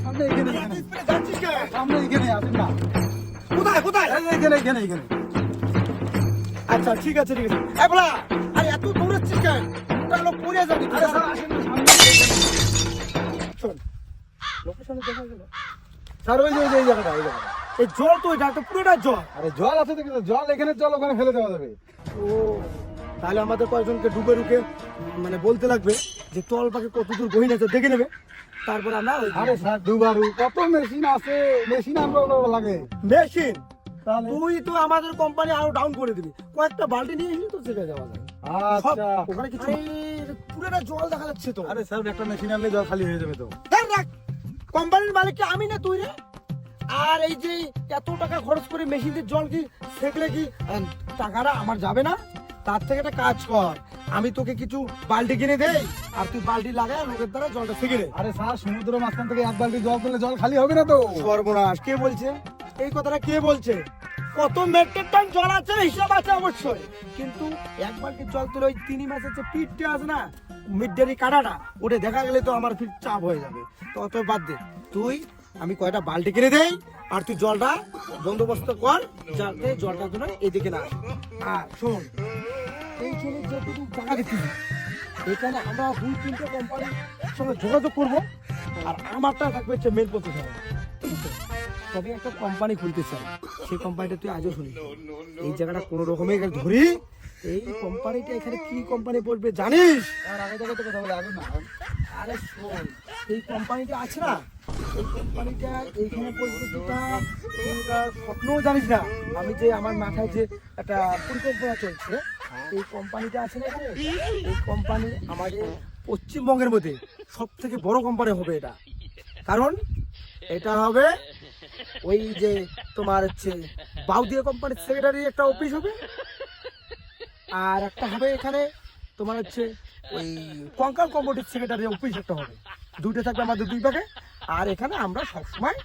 সামনে এখানে যাচ্ছিস কে? সামনে এখানে আসেন না। কোথায় কোথায়? এখানে এখানে এখানে আচ্ছা ঠিক আছে ঠিক আছে। এই বলা, আরে এত দৌড়াচ্ছিস কেন? ওটা লোক পড়ে যাবি। আরে স্যার আসেন না সামনে শোন, লোকেশনে দেখা গেল। স্যার ওই যে এই জায়গাটা এই জায়গাটা এই জল তো এটা তো পুরোটা জল। আরে জল আছে দেখি তো, জল এখানে জল ওখানে ফেলে দেওয়া যাবে। ও তাহলে আমাদের কয়েকজনকে ডুবে রুকে মানে বলতে লাগবে যে তল পাখি কত দূর গহীন আছে দেখে নেবে, তারপর আমরা আরে স্যার দুবারু কত মেশিন আছে, মেশিন আমরা লাগে মেশিন। তাহলে তুই তো আমাদের কোম্পানি আরো ডাউন করে দিবি, কয়েকটা বালতি নিয়ে এসে তো সেটা যাওয়া যায়। আচ্ছা সব ওখানে কিছু পুরোটা জল দেখা যাচ্ছে তো। আরে স্যার একটা মেশিন আনলে জল খালি হয়ে যাবে তো। দেখ কোম্পানির মালিক কি আমি না তুই রে? আর এই যে এত টাকা খরচ করে মেশিন দিয়ে জল কি সেকলে কি টাকাটা আমার যাবে না? তার থেকে একটা কাজ কর, আমি তোকে কিছু বালতি কিনে দেই আর তুই বালতি লাগায় লোকের দ্বারা জলটা সেকে দে। আরে স্যার সমুদ্র মাঝখান থেকে এক বালতি জল তুললে জল খালি হবে না তো। সর্বনাশ, কে বলছে এই কথাটা? কে বলছে? কত মেট্রিক টন জল আছে হিসাব আছে অবশ্যই, কিন্তু এক বালতি জল তুলে ওই 3 মাসের যে পিঠটা আছে না, মিডডেরি কাটাটা, ওটা দেখা গেলে তো আমার ফির চাপ হয়ে যাবে। তো অত বাদ দে, তুই আমি কয়টা বালতি কিনে দেই আর তুই জলটা বন্দোবস্ত কর যাতে জলটা যেন এদিকে না আসে। আর শোন, এই জন্য যতটুকু টাকা দিচ্ছিস এখানে আমরা 2-3টে কোম্পানির সঙ্গে যোগাযোগ করবো আর আমারটা থাকবে হচ্ছে মেন প্রফেশনাল। তবে একটা কোম্পানি খুলতে চাই, সেই কোম্পানিটা তুই আজও শুনি। এই জায়গাটা কোনো রকমে ধরি, এই কোম্পানিটা এখানে কি কোম্পানি পড়বে জানিস? আর আগে থেকে তো কথা বলে আগে না। আরে শোন, এই কোম্পানিটা আছে না, এই কোম্পানিটা এইখানে পড়বে যেটা তোরা স্বপ্নও জানিস না। আমি যে আমার মাথায় যে একটা পরিকল্পনা চলছে, এই কোম্পানিটা আছে না এখানে, এই কোম্পানি আমাদের পশ্চিমবঙ্গের মধ্যে সব থেকে বড় কোম্পানি হবে এটা। কারণ এটা হবে ওই যে তোমার হচ্ছে বাউদিয়া কোম্পানির সেক্রেটারি একটা অফিস হবে, আর একটা হবে এখানে তোমার হচ্ছে ওই কঙ্কাল কম্বোটির সেক্রেটারি অফিস একটা হবে। দুটো থাকবে আমাদের দুই ভাগে, আর এখানে আমরা সবসময়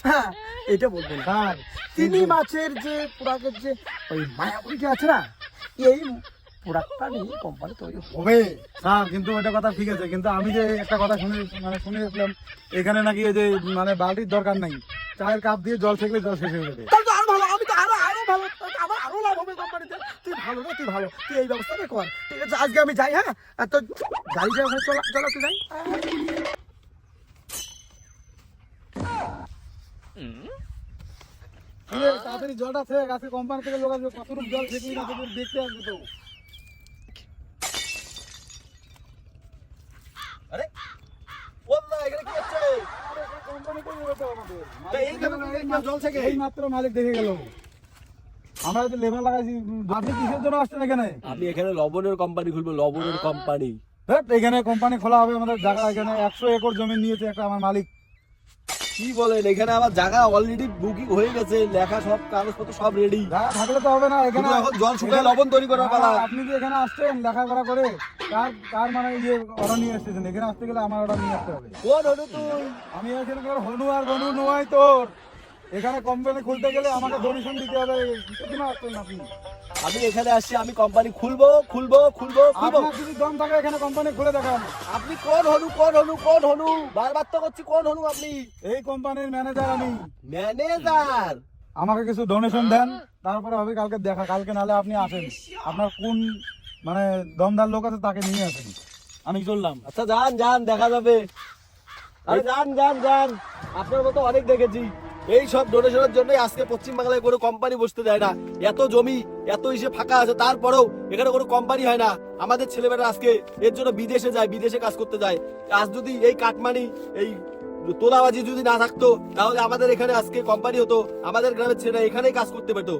হ্যাঁ এটা বলবো না। স্যার চিনি মাছের যে প্রোডাক্টের যে ওই মায়াপুরিটা আছে না, এই প্রোডাক্টটা নিয়ে কোম্পানি তৈরি হবে। স্যার কিন্তু ওইটা কথা ঠিক আছে, কিন্তু আমি যে একটা কথা শুনেছিলাম এখানে নাকি এই যে মানে বালতির দরকার নাই, চায়ের কাপ দিয়ে জল ছেঁকলে জল শেষ হয়ে যাবে। তাহলে তো আরো ভালো, আমি তো আরো আরো ভালো, আমার আরো লাভ হবে কোম্পানিতে। তুই ভালো না, তুই ভালো, তুই এই ব্যবস্থাটা কর। ঠিক আছে, আজকে আমি যাই। হ্যাঁ, আর তো গাড়িটা ওখানে চলাতে যাই। তাড়াতাড়ি জলটা ছেঁক, আজকে কোম্পানি থেকে লোক আসবে, কতটুকু জল ছেঁকলি না কতটুকু দেখতে আসবে তো। আরে বললা এখানে কি হচ্ছে? কোম্পানি করে দেবে তো আমাদের। তা এইভাবে কি কেউ জল ছেঁকে? এই মাত্র মালিক দেখে গেল। আমরা যে লেবার লাগাইছি, আপনি কিসের জন্য আসছেন এখানে? আমি এখানে লবণের কোম্পানি খুলবো, লবণের কোম্পানি। ধ্যাৎ, এখানে কোম্পানি খোলা হবে আমাদের জায়গা, এখানে 100 একর জমি নিয়েছে একটা আমার মালিক। কি বলেন, এখানে আমার জায়গা অলরেডি বুকিং হয়ে গেছে, লেখা সব কাগজপত্র সব রেডি। জায়গা থাকলে তো হবে না, এখানে এখন জল শুকায় লবণ তৈরি করার পালা। আপনি যে এখানে আসছেন লেখাপড়া করে, কার মানে এই যে অর্ডার নিয়ে আসতেছেন, এখানে আসতে গেলে আমার অর্ডার নিয়ে আসতে হবে। কোন হলো তুই? আমি এখানে তোর হনু আর গনু নয় তোর, এখানে কোম্পানি খুলতে গেলে আমাকে ডোনেশন দিতে হবে। কিসের আসছেন আপনি? আমি এখানে আসছি, আমি কোম্পানি খুলবো খুলবো খুলবো খুলবো। আপনার যদি দম থাকে এখানে কোম্পানি খুলে দেখান। আপনি কোন হনু কোন হনু কোন হনু? বারবার তো করছি কোন হনু আপনি? এই কোম্পানির ম্যানেজার আমি। ম্যানেজার? আমাকে কিছু ডোনেশন দেন, তারপরে হবে কালকে দেখা। কালকে নালে আপনি আসেন, আপনার কোন মানে দমদার লোক আছে তাকে নিয়ে আসেন, আমি চললাম। আচ্ছা যান যান, দেখা যাবে। আরে যান যান যান, আপনার মতো অনেক দেখেছি। এই সব ডোনেশনের জন্যই আজকে পশ্চিম বাংলায় কোনো কোম্পানি বসতে দেয় না। এত জমি এত ইসে ফাঁকা আছে, তারপরেও এখানে কোনো কোম্পানি হয় না। আমাদের ছেলেমেয়েরা আজকে এর জন্য বিদেশে যায়, বিদেশে কাজ করতে যায়। আজ যদি এই কাটমানি এই তোলাবাজি যদি না থাকতো, তাহলে আমাদের এখানে আজকে কোম্পানি হতো, আমাদের গ্রামের ছেলেরা এখানেই কাজ করতে পেতো।